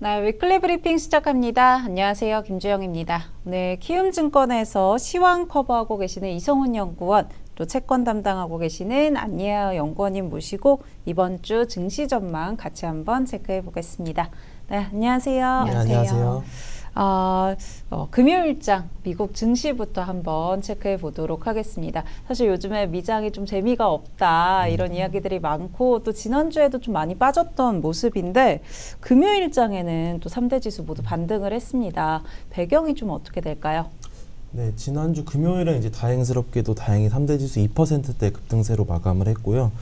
네, 위클리 브리핑 시작합니다. 안녕하세요. 김주영입니다. 오늘 키움증권에서 시황 커버하고 계시는 이성훈 연구원, 또 채권 담당하고 계시는 안예아 연구원님 모시고 이번 주 증시 전망 같이 한번 체크해 보겠습니다. 네, 안녕하세요. 네, 안녕하세요. 금요일장 미국 증시부터 한번 체크해 보도록 하겠습니다. 사실 요즘에 미장이 좀 재미가 없다 이런 이야기들이 많고 또 지난주에도 좀 많이 빠졌던 모습인데 금요일장에는 또 3대 지수 모두 반등을 했습니다. 배경이 좀 어떻게 될까요? 네, 지난주 금요일은 이제 다행스럽게도 다행히 3대 지수 2%대 급등세로 마감을 했고요.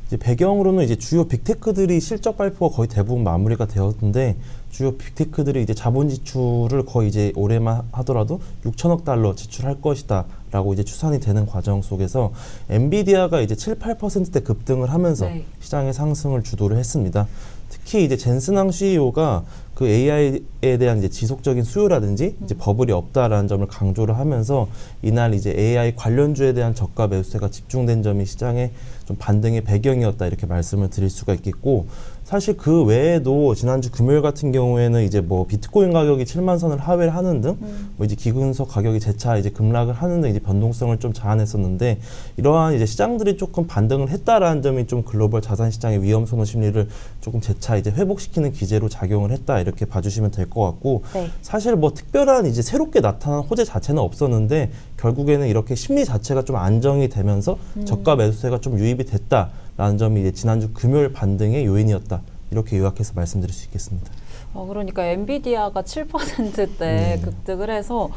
이제 배경으로는 이제 주요 빅테크들이 실적 발표가 거의 대부분 마무리가 되었는데 주요 빅테크들이 이제 자본 지출을 거의 이제 올해만 하더라도 6천억 달러 지출할 것이다라고 이제 추산이 되는 과정 속에서 엔비디아가 이제 7, 8%대 급등을 하면서 네. 시장의 상승을 주도를 했습니다. 특히 이제 젠슨항 CEO가 그 AI에 대한 이제 지속적인 수요라든지 이제 버블이 없다라는 점을 강조를 하면서 이날 이제 AI 관련주에 대한 저가 매수세가 집중된 점이 시장의 좀 반등의 배경이었다 이렇게 말씀을 드릴 수가 있겠고, 사실 그 외에도 지난주 금요일 같은 경우에는 이제 뭐 비트코인 가격이 7만 선을 하회를 하는 등 뭐 이제 기금속 가격이 재차 이제 급락을 하는 등 이제 변동성을 좀 자아냈었는데, 이러한 이제 시장들이 조금 반등을 했다라는 점이 좀 글로벌 자산 시장의 위험 선호 심리를 조금 재차 이제 회복시키는 기제로 작용을 했다 이렇게 봐주시면 될 것 같고, 네. 사실 뭐 특별한 이제 새롭게 나타난 호재 자체는 없었는데 결국에는 이렇게 심리 자체가 좀 안정이 되면서 저가 매수세가 좀 유입이 됐다라는 점이 이제 지난주 금요일 반등의 요인이었다 이렇게 요약해서 말씀드릴 수 있겠습니다. 그러니까 엔비디아가 7%대 급등을 해서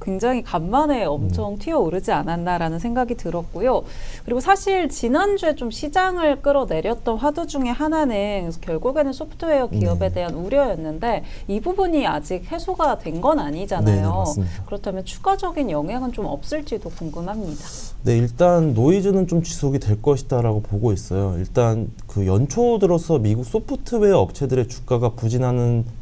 굉장히 간만에 엄청 튀어오르지 않았나라는 생각이 들었고요. 그리고 사실 지난주에 좀 시장을 끌어내렸던 화두 중에 하나는 결국에는 소프트웨어 기업에 대한 우려였는데 이 부분이 아직 해소가 된 건 아니잖아요. 네, 맞습니다. 그렇다면 추가적인 영향은 좀 없을지도 궁금합니다. 네, 일단 노이즈는 좀 지속이 될 것이다라고 보고 있어요. 일단 그 연초 들어서 미국 소프트웨어 업체들의 주가가 부진하는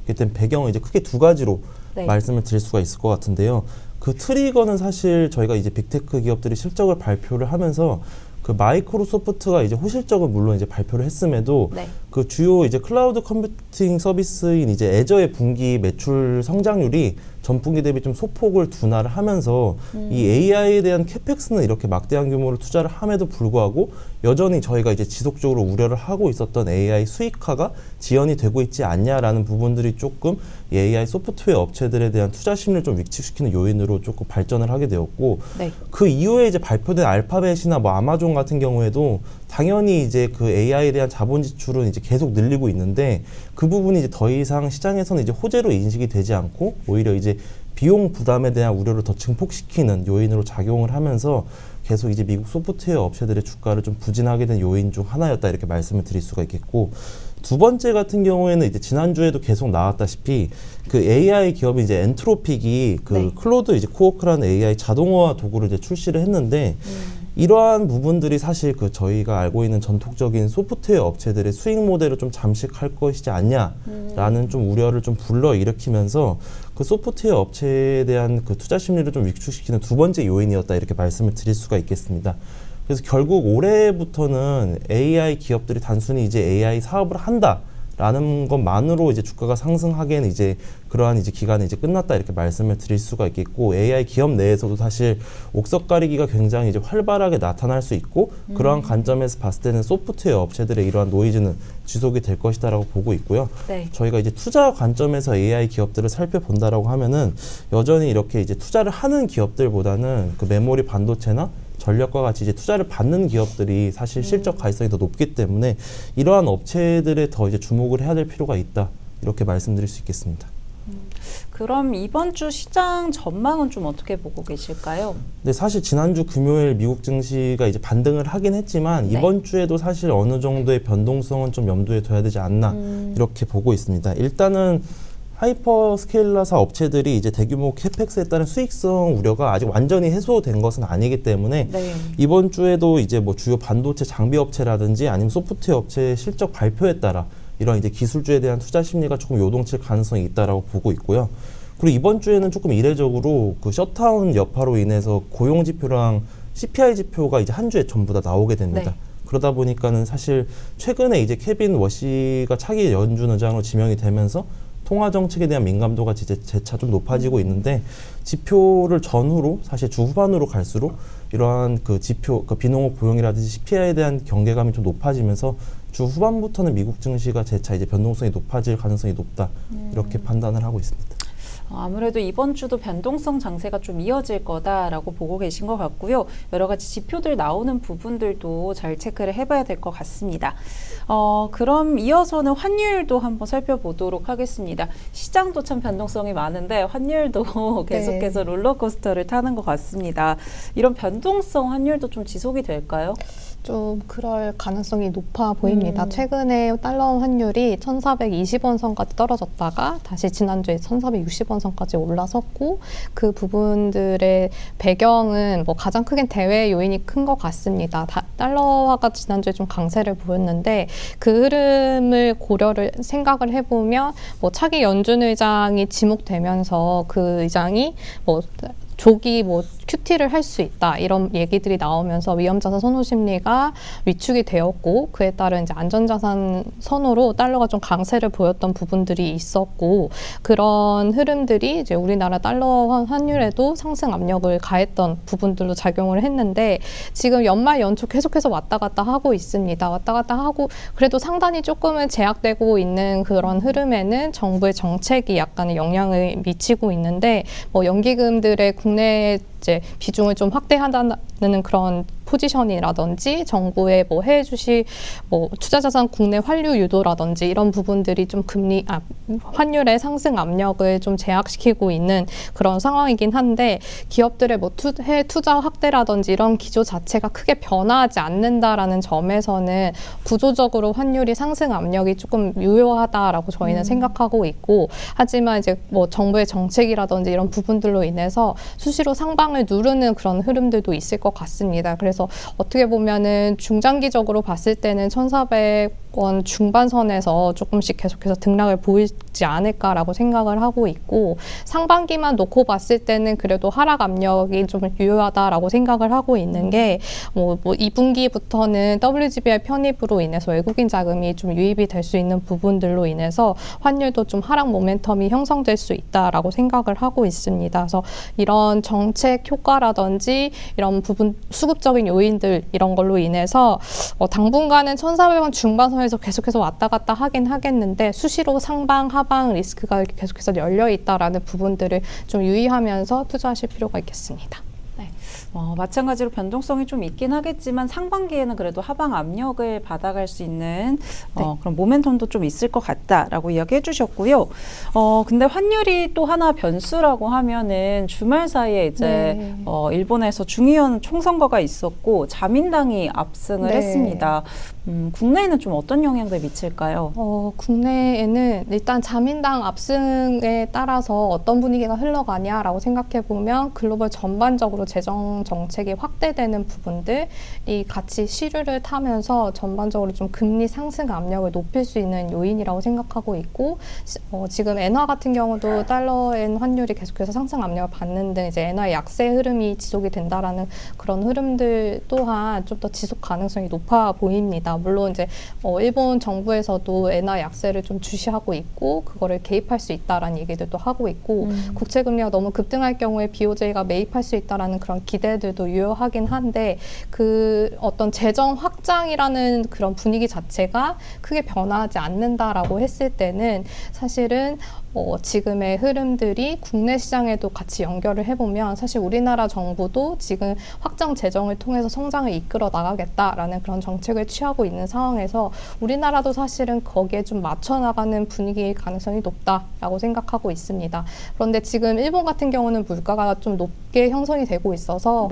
게 된 배경은 이제 크게 두 가지로 네. 말씀을 드릴 수가 있을 것 같은데요. 그 트리거는 사실 저희가 이제 빅테크 기업들이 실적을 발표를 하면서 그 마이크로소프트가 이제 호실적은 물론 이제 발표를 했음에도 네. 그 주요 이제 클라우드 컴퓨팅 서비스인 이제 애저의 분기 매출 성장률이 전분기 대비 좀 소폭을 둔화를 하면서 이 AI에 대한 캐펙스는 이렇게 막대한 규모로 투자를 함에도 불구하고 여전히 저희가 이제 지속적으로 우려를 하고 있었던 AI 수익화가 지연이 되고 있지 않냐라는 부분들이 조금 이 AI 소프트웨어 업체들에 대한 투자 심리를 좀 위축시키는 요인으로 조금 발전을 하게 되었고, 네. 그 이후에 이제 발표된 알파벳이나 뭐 아마존 같은 경우에도 당연히 이제 그 AI에 대한 자본 지출은 이제 계속 늘리고 있는데 그 부분이 이제 더 이상 시장에서는 이제 호재로 인식이 되지 않고 오히려 이제 비용 부담에 대한 우려를 더 증폭시키는 요인으로 작용을 하면서 계속 이제 미국 소프트웨어 업체들의 주가를 좀 부진하게 된 요인 중 하나였다 이렇게 말씀을 드릴 수가 있겠고, 두 번째 같은 경우에는 이제 지난주에도 계속 나왔다시피 그 AI 기업이 이제 엔트로픽이 그 네. 클로드 이제 코워크라는 AI 자동화 도구를 이제 출시를 했는데 이러한 부분들이 사실 그 저희가 알고 있는 전통적인 소프트웨어 업체들의 수익 모델을 좀 잠식할 것이지 않냐라는 좀 우려를 좀 불러일으키면서 그 소프트웨어 업체에 대한 그 투자 심리를 좀 위축시키는 두 번째 요인이었다 이렇게 말씀을 드릴 수가 있겠습니다. 그래서 결국 올해부터는 AI 기업들이 단순히 이제 AI 사업을 한다라는 것만으로 이제 주가가 상승하기에는 이제 그러한 이제 기간이 이제 끝났다 이렇게 말씀을 드릴 수가 있겠고, AI 기업 내에서도 사실 옥석 가리기가 굉장히 이제 활발하게 나타날 수 있고 그러한 관점에서 봤을 때는 소프트웨어 업체들의 이러한 노이즈는 지속이 될 것이다라고 보고 있고요. 네. 저희가 이제 투자 관점에서 AI 기업들을 살펴본다라고 하면은 여전히 이렇게 이제 투자를 하는 기업들보다는 그 메모리 반도체나 전력과 같이 이제 투자를 받는 기업들이 사실 실적 가능성이 더 높기 때문에 이러한 업체들에 더 이제 주목을 해야 될 필요가 있다 이렇게 말씀드릴 수 있겠습니다. 그럼 이번 주 시장 전망은 좀 어떻게 보고 계실까요? 근데 사실 지난주 금요일 미국 증시가 이제 반등을 하긴 했지만 네. 이번 주에도 사실 어느 정도의 변동성은 좀 염두에 둬야 되지 않나 이렇게 보고 있습니다. 일단은 하이퍼스케일러사 업체들이 이제 대규모 캐펙스에 따른 수익성 우려가 아직 완전히 해소된 것은 아니기 때문에 네. 이번 주에도 이제 뭐 주요 반도체 장비 업체라든지 아니면 소프트웨어 업체의 실적 발표에 따라 이런 이제 기술주에 대한 투자 심리가 조금 요동칠 가능성이 있다라고 보고 있고요. 그리고 이번 주에는 조금 이례적으로 그 셧다운 여파로 인해서 고용 지표랑 CPI 지표가 이제 한 주에 전부 다 나오게 됩니다. 네. 그러다 보니까는 사실 최근에 이제 케빈 워시가 차기 연준 의장으로 지명이 되면서 통화 정책에 대한 민감도가 이제 재차 좀 높아지고 있는데 지표를 전후로 사실 주 후반으로 갈수록 이러한 그 지표, 그 비농업 고용이라든지 CPI에 대한 경계감이 좀 높아지면서 주 후반부터는 미국 증시가 재차 이제 변동성이 높아질 가능성이 높다 이렇게 판단을 하고 있습니다. 아무래도 이번 주도 변동성 장세가 좀 이어질 거다라고 보고 계신 것 같고요. 여러 가지 지표들 나오는 부분들도 잘 체크를 해봐야 될 것 같습니다. 그럼 이어서는 환율도 한번 살펴보도록 하겠습니다. 시장도 참 변동성이 많은데 환율도 계속해서 롤러코스터를 타는 것 같습니다. 이런 변동성 환율도 좀 지속이 될까요? 좀 그럴 가능성이 높아 보입니다. 최근에 달러 환율이 1,420원 선까지 떨어졌다가 다시 지난주에 1,460원 선까지 올라섰고 그 부분들의 배경은 뭐 가장 크게 대외 요인이 큰 것 같습니다. 달러화가 지난주에 좀 강세를 보였는데 그 흐름을 생각을 해보면 뭐 차기 연준 의장이 지목되면서 그 의장이 뭐 조기 QT를 할 수 있다 이런 얘기들이 나오면서 위험자산 선호 심리가 위축이 되었고 그에 따른 이제 안전자산 선호로 달러가 좀 강세를 보였던 부분들이 있었고 그런 흐름들이 이제 우리나라 달러 환율에도 상승 압력을 가했던 부분들로 작용을 했는데 지금 연말 연초 계속해서 왔다 갔다 하고 있습니다. 왔다 갔다 하고 그래도 상단이 조금은 제약되고 있는 그런 흐름에는 정부의 정책이 약간의 영향을 미치고 있는데 뭐 연기금들의 국내 이제 비중을 좀 확대한다는 그런 포지션이라든지 정부의 뭐 해외 주식, 뭐 투자자산 국내 환류 유도라든지 이런 부분들이 좀 환율의 상승 압력을 좀 제약시키고 있는 그런 상황이긴 한데 기업들의 뭐 해외 투자 확대라든지 이런 기조 자체가 크게 변화하지 않는다라는 점에서는 구조적으로 환율이 상승 압력이 조금 유효하다라고 저희는 생각하고 있고 하지만 이제 뭐 정부의 정책이라든지 이런 부분들로 인해서 수시로 상방을 누르는 그런 흐름들도 있을 것 같습니다. 그래서 어떻게 보면은 중장기적으로 봤을 때는 1,400원 중반선에서 조금씩 계속해서 등락을 보이지 않을까라고 생각을 하고 있고 상반기만 놓고 봤을 때는 그래도 하락 압력이 좀 유효하다라고 생각을 하고 있는 게 뭐 2분기부터는 WGBI 편입으로 인해서 외국인 자금이 좀 유입이 될 수 있는 부분들로 인해서 환율도 좀 하락 모멘텀이 형성될 수 있다라고 생각을 하고 있습니다. 그래서 이런 정책 효과라든지 이런 부분 수급적인 요인들 이런 걸로 인해서 당분간은 1,400원 중반선에서 계속해서 왔다 갔다 하긴 하겠는데 수시로 상방 하방 리스크가 계속해서 열려 있다라는 부분들을 좀 유의하면서 투자하실 필요가 있겠습니다. 마찬가지로 변동성이 좀 있긴 하겠지만 상반기에는 그래도 하방 압력을 받아갈 수 있는 그런 모멘텀도 좀 있을 것 같다라고 이야기해 주셨고요. 근데 환율이 또 하나 변수라고 하면은 주말 사이에 이제 일본에서 중의원 총선거가 있었고 자민당이 압승을 했습니다. 국내에는 좀 어떤 영향을 미칠까요? 국내에는 일단 자민당 압승에 따라서 어떤 분위기가 흘러가냐라고 생각해 보면 글로벌 전반적으로 재정 정책이 확대되는 부분들이 같이 시류를 타면서 전반적으로 좀 금리 상승 압력을 높일 수 있는 요인이라고 생각하고 있고 지금 엔화 같은 경우도 달러엔 환율이 계속해서 상승 압력을 받는 등 이제 엔화의 약세 흐름이 지속이 된다라는 그런 흐름들 또한 좀 더 지속 가능성이 높아 보입니다. 물론 이제 일본 정부에서도 엔화 약세를 좀 주시하고 있고 그거를 개입할 수 있다라는 얘기들도 하고 있고 국채 금리가 너무 급등할 경우에 BOJ가 매입할 수 있다라는 그런 기대들도 유효하긴 한데 그 어떤 재정 확장이라는 그런 분위기 자체가 크게 변화하지 않는다라고 했을 때는 사실은 지금의 흐름들이 국내 시장에도 같이 연결을 해보면 사실 우리나라 정부도 지금 확장 재정을 통해서 성장을 이끌어 나가겠다라는 그런 정책을 취하고 있는 상황에서 우리나라도 사실은 거기에 좀 맞춰 나가는 분위기일 가능성이 높다라고 생각하고 있습니다. 그런데 지금 일본 같은 경우는 물가가 좀 높게 형성이 되고 있어서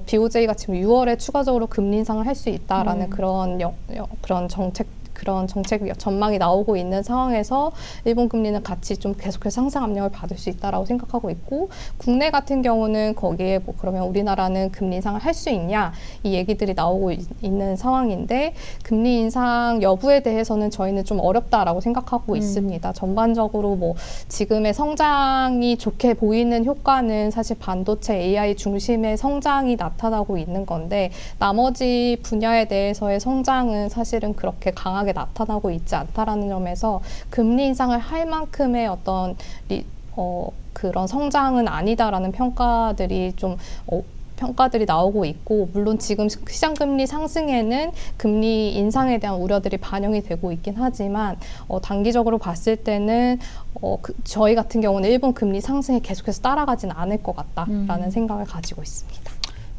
BOJ가 지금 6월에 추가적으로 금리 인상을 할 수 있다라는 그런 정책 전망이 나오고 있는 상황에서 일본 금리는 같이 좀 계속해서 상승 압력을 받을 수 있다라고 생각하고 있고 국내 같은 경우는 거기에 뭐 그러면 우리나라는 금리 인상을 할 수 있냐 이 얘기들이 나오고 있는 상황인데 금리 인상 여부에 대해서는 저희는 좀 어렵다라고 생각하고 있습니다. 전반적으로 뭐 지금의 성장이 좋게 보이는 효과는 사실 반도체 AI 중심의 성장이 나타나고 있는 건데 나머지 분야에 대해서의 성장은 사실은 그렇게 강하게 뚜렷하게 나타나고 있지 않다라는 점에서 금리 인상을 할 만큼의 어떤 그런 성장은 아니다라는 평가들이 평가들이 나오고 있고, 물론 지금 시장 금리 상승에는 금리 인상에 대한 우려들이 반영이 되고 있긴 하지만 단기적으로 봤을 때는 저희 같은 경우는 일본 금리 상승에 계속해서 따라가진 않을 것 같다라는 생각을 가지고 있습니다.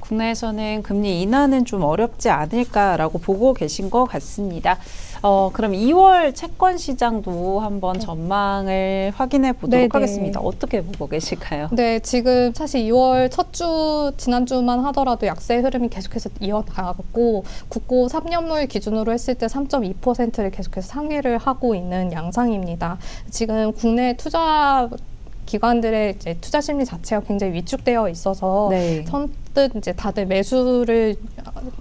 국내에서는 금리 인하는 좀 어렵지 않을까라고 보고 계신 것 같습니다. 그럼 2월 채권 시장도 한번 전망을 확인해 보도록 네네. 하겠습니다. 어떻게 보고 계실까요? 네, 지금 사실 2월 첫 주, 지난주만 하더라도 약세 흐름이 계속해서 이어나갔고, 국고 3년물 기준으로 했을 때 3.2%를 계속해서 상회를 하고 있는 양상입니다. 지금 국내 투자 기관들의 이제 투자 심리 자체가 굉장히 위축되어 있어서 네. 선뜻 이제 다들 매수를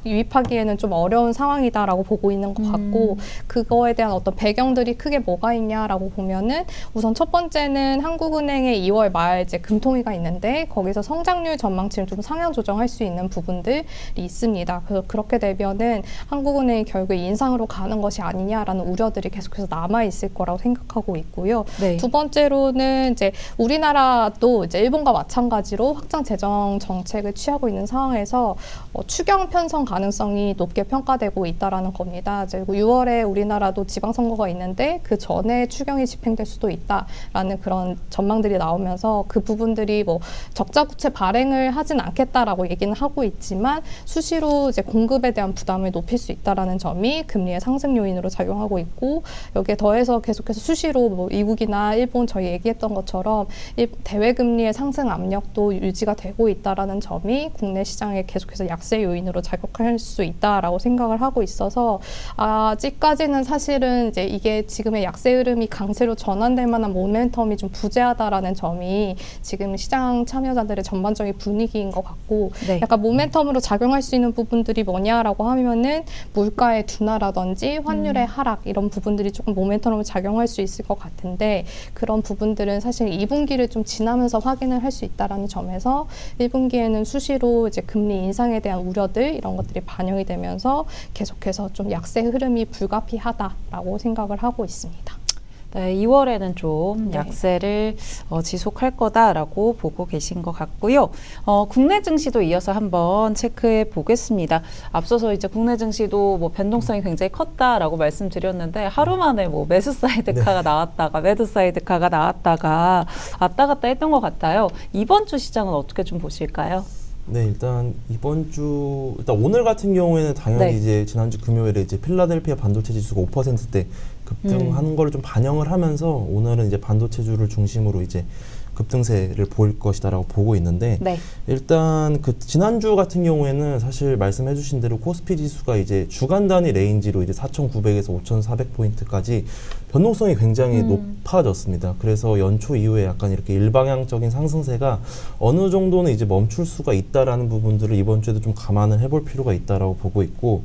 유입하기에는 좀 어려운 상황이다라고 보고 있는 것 같고, 그거에 대한 어떤 배경들이 크게 뭐가 있냐라고 보면은 우선 첫 번째는 한국은행의 2월 말 이제 금통위가 있는데 거기서 성장률 전망치를 좀 상향 조정할 수 있는 부분들이 있습니다. 그래서 그렇게 되면은 한국은행이 결국 인상으로 가는 것이 아니냐라는 우려들이 계속해서 남아 있을 거라고 생각하고 있고요. 네. 두 번째로는 이제 우리나라도 이제 일본과 마찬가지로 확장 재정 정책을 취하고 있는 상황에서 추경 편성 가능성이 높게 평가되고 있다라는 겁니다. 그리고 6월에 우리나라도 지방선거가 있는데 그 전에 추경이 집행될 수도 있다라는 그런 전망들이 나오면서 그 부분들이 뭐 적자 부채 발행을 하진 않겠다라고 얘기는 하고 있지만 수시로 이제 공급에 대한 부담을 높일 수 있다라는 점이 금리의 상승 요인으로 작용하고 있고, 여기에 더해서 계속해서 수시로 뭐 미국이나 일본 저희 얘기했던 것처럼 대외 금리의 상승 압력도 유지가 되고 있다라는 점이 국내 시장에 계속해서 약세 요인으로 작용할 수 있다라고 생각을 하고 있어서, 아직까지는 사실은 이제 이게 지금의 약세 흐름이 강세로 전환될 만한 모멘텀이 좀 부재하다라는 점이 지금 시장 참여자들의 전반적인 분위기인 것 같고, 네. 약간 모멘텀으로 작용할 수 있는 부분들이 뭐냐라고 하면은 물가의 둔화라든지 환율의 하락 이런 부분들이 조금 모멘텀으로 작용할 수 있을 것 같은데, 그런 부분들은 사실 2분기를 좀 지나면서 확인을 할 수 있다라는 점에서 1분기에는 수시로 이제 금리 인상에 대한 우려들 이런 것들이 반영이 되면서 계속해서 좀 약세 흐름이 불가피하다라고 생각을 하고 있습니다. 네, 2월에는 좀 네. 약세를 지속할 거다라고 보고 계신 것 같고요. 국내 증시도 이어서 한번 체크해 보겠습니다. 앞서서 이제 국내 증시도 뭐 변동성이 굉장히 컸다라고 말씀드렸는데, 하루 만에 뭐 매수 사이드카가 나왔다가 매도 사이드카가 나왔다가 왔다 갔다 했던 것 같아요. 이번 주 시장은 어떻게 좀 보실까요? 네, 일단 오늘 같은 경우에는 당연히 네. 이제 지난주 금요일에 이제 필라델피아 반도체 지수가 5%대 급등하는 거를 좀 반영을 하면서 오늘은 이제 반도체주를 중심으로 이제 급등세를 보일 것이다라고 보고 있는데, 네. 일단 그 지난주 같은 경우에는 사실 말씀해주신 대로 코스피 지수가 이제 주간 단위 레인지로 이제 4,900에서 5,400포인트까지 변동성이 굉장히 높아졌습니다. 그래서 연초 이후에 약간 이렇게 일방향적인 상승세가 어느 정도는 이제 멈출 수가 있다라는 부분들을 이번 주에도 좀 감안을 해볼 필요가 있다라고 보고 있고,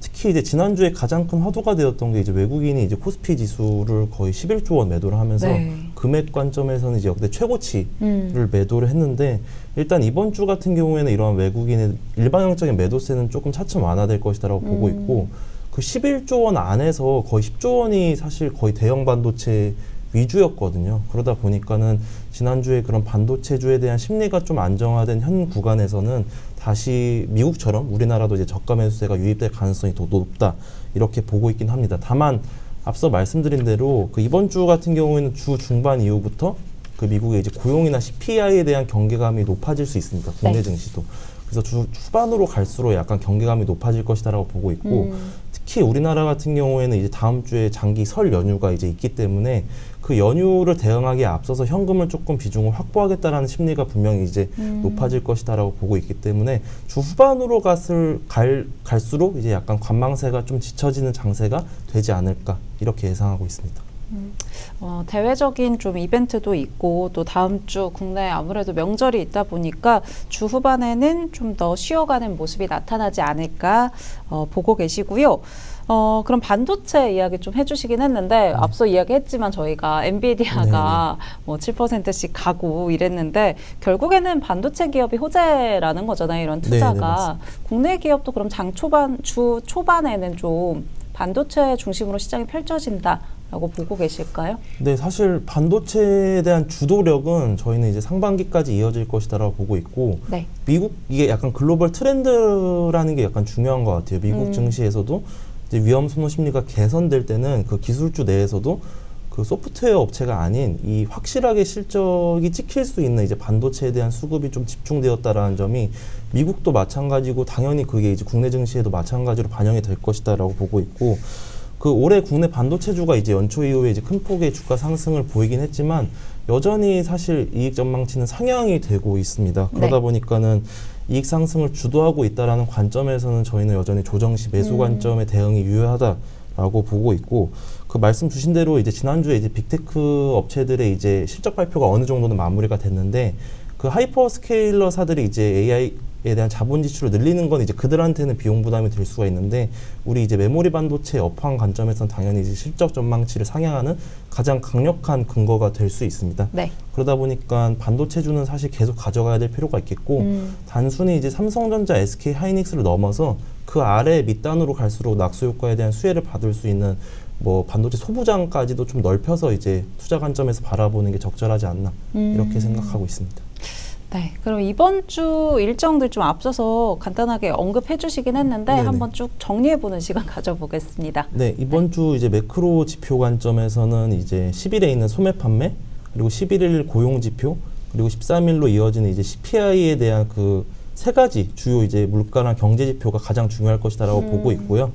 특히 이제 지난주에 가장 큰 화두가 되었던 게 이제 외국인이 이제 코스피 지수를 거의 11조 원 매도를 하면서 네. 금액 관점에서는 이제 역대 최고치를 매도를 했는데, 일단 이번 주 같은 경우에는 이러한 외국인의 일방향적인 매도세는 조금 차츰 완화될 것이다라고 보고 있고, 그 11조 원 안에서 거의 10조 원이 사실 거의 대형 반도체 위주였거든요. 그러다 보니까는 지난주에 그런 반도체주에 대한 심리가 좀 안정화된 현 구간에서는 다시 미국처럼 우리나라도 이제 저가 매수세가 유입될 가능성이 더 높다, 이렇게 보고 있긴 합니다. 다만 앞서 말씀드린 대로 그 이번 주 같은 경우에는 주 중반 이후부터 그 미국의 이제 고용이나 CPI에 대한 경계감이 높아질 수 있습니다. 국내 네. 증시도. 그래서 주 후반으로 갈수록 약간 경계감이 높아질 것이다라고 보고 있고, 특히 우리나라 같은 경우에는 이제 다음 주에 장기 설 연휴가 이제 있기 때문에 그 연휴를 대응하기에 앞서서 현금을 조금 비중을 확보하겠다라는 심리가 분명히 이제 높아질 것이다라고 보고 있기 때문에 주 후반으로 갈수록 이제 약간 관망세가 좀 지쳐지는 장세가 되지 않을까, 이렇게 예상하고 있습니다. 대외적인 좀 이벤트도 있고, 또 다음 주 국내 아무래도 명절이 있다 보니까 주 후반에는 좀 더 쉬어가는 모습이 나타나지 않을까 보고 계시고요. 그럼 반도체 이야기 좀 해주시긴 했는데, 앞서 이야기했지만 저희가 엔비디아가 뭐 7%씩 가고 이랬는데, 결국에는 반도체 기업이 호재라는 거잖아요, 이런 투자가. 국내 기업도 그럼 주 초반에는 좀 반도체 중심으로 시장이 펼쳐진다라고 보고 계실까요? 네, 사실 반도체에 대한 주도력은 저희는 이제 상반기까지 이어질 것이다라고 보고 있고 네. 미국 이게 약간 글로벌 트렌드라는 게 약간 중요한 것 같아요. 미국 증시에서도 이제 위험 소모 심리가 개선될 때는 그 기술주 내에서도 그 소프트웨어 업체가 아닌 이 확실하게 실적이 찍힐 수 있는 이제 반도체에 대한 수급이 좀 집중되었다라는 점이 미국도 마찬가지고 당연히 그게 이제 국내 증시에도 마찬가지로 반영이 될 것이다라고 보고 있고 그 올해 국내 반도체주가 이제 연초 이후에 이제 큰 폭의 주가 상승을 보이긴 했지만 여전히 사실 이익 전망치는 상향이 되고 있습니다. 그러다 네. 보니까는 이익 상승을 주도하고 있다라는 관점에서는 저희는 여전히 조정 시 매수 관점의 대응이 유효하다라고 보고 있고 그 말씀 주신 대로 이제 지난주에 이제 빅테크 업체들의 이제 실적 발표가 어느 정도는 마무리가 됐는데 그 하이퍼 스케일러사들이 이제 AI에 대한 자본 지출을 늘리는 건 이제 그들한테는 비용 부담이 될 수가 있는데 우리 이제 메모리 반도체 업황 관점에서는 당연히 이제 실적 전망치를 상향하는 가장 강력한 근거가 될 수 있습니다. 네. 그러다 보니까 반도체주는 사실 계속 가져가야 될 필요가 있겠고 단순히 이제 삼성전자, SK 하이닉스를 넘어서 그 아래 밑단으로 갈수록 낙수 효과에 대한 수혜를 받을 수 있는 뭐 반도체 소부장까지도 좀 넓혀서 이제 투자 관점에서 바라보는 게 적절하지 않나 이렇게 생각하고 있습니다. 네, 그럼 이번 주 일정들 좀 앞서서 간단하게 언급해 주시긴 했는데 네네. 한번 쭉 정리해보는 시간 가져보겠습니다. 네, 이번 주 이제 매크로 지표 관점에서는 이제 10일에 있는 소매 판매, 그리고 11일 고용 지표, 그리고 13일로 이어지는 이제 CPI에 대한 그 세 가지 주요 이제 물가랑 경제 지표가 가장 중요할 것이다라고 보고 있고요.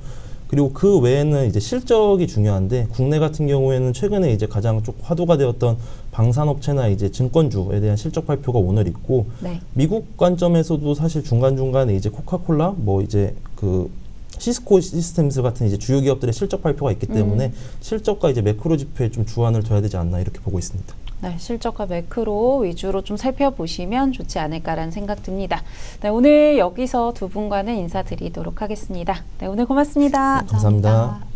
그리고 그 외에는 이제 실적이 중요한데 국내 같은 경우에는 최근에 이제 가장 쭉 화두가 되었던 방산업체나 이제 증권주에 대한 실적 발표가 오늘 있고 네. 미국 관점에서도 사실 중간중간에 이제 코카콜라 뭐 이제 그 시스코 시스템스 같은 이제 주요 기업들의 실적 발표가 있기 때문에 실적과 이제 매크로 지표에 좀 주안을 둬야 되지 않나 이렇게 보고 있습니다. 네, 실적과 매크로 위주로 좀 살펴보시면 좋지 않을까라는 생각 듭니다. 네, 오늘 여기서 두 분과는 인사드리도록 하겠습니다. 네, 오늘 고맙습니다. 감사합니다.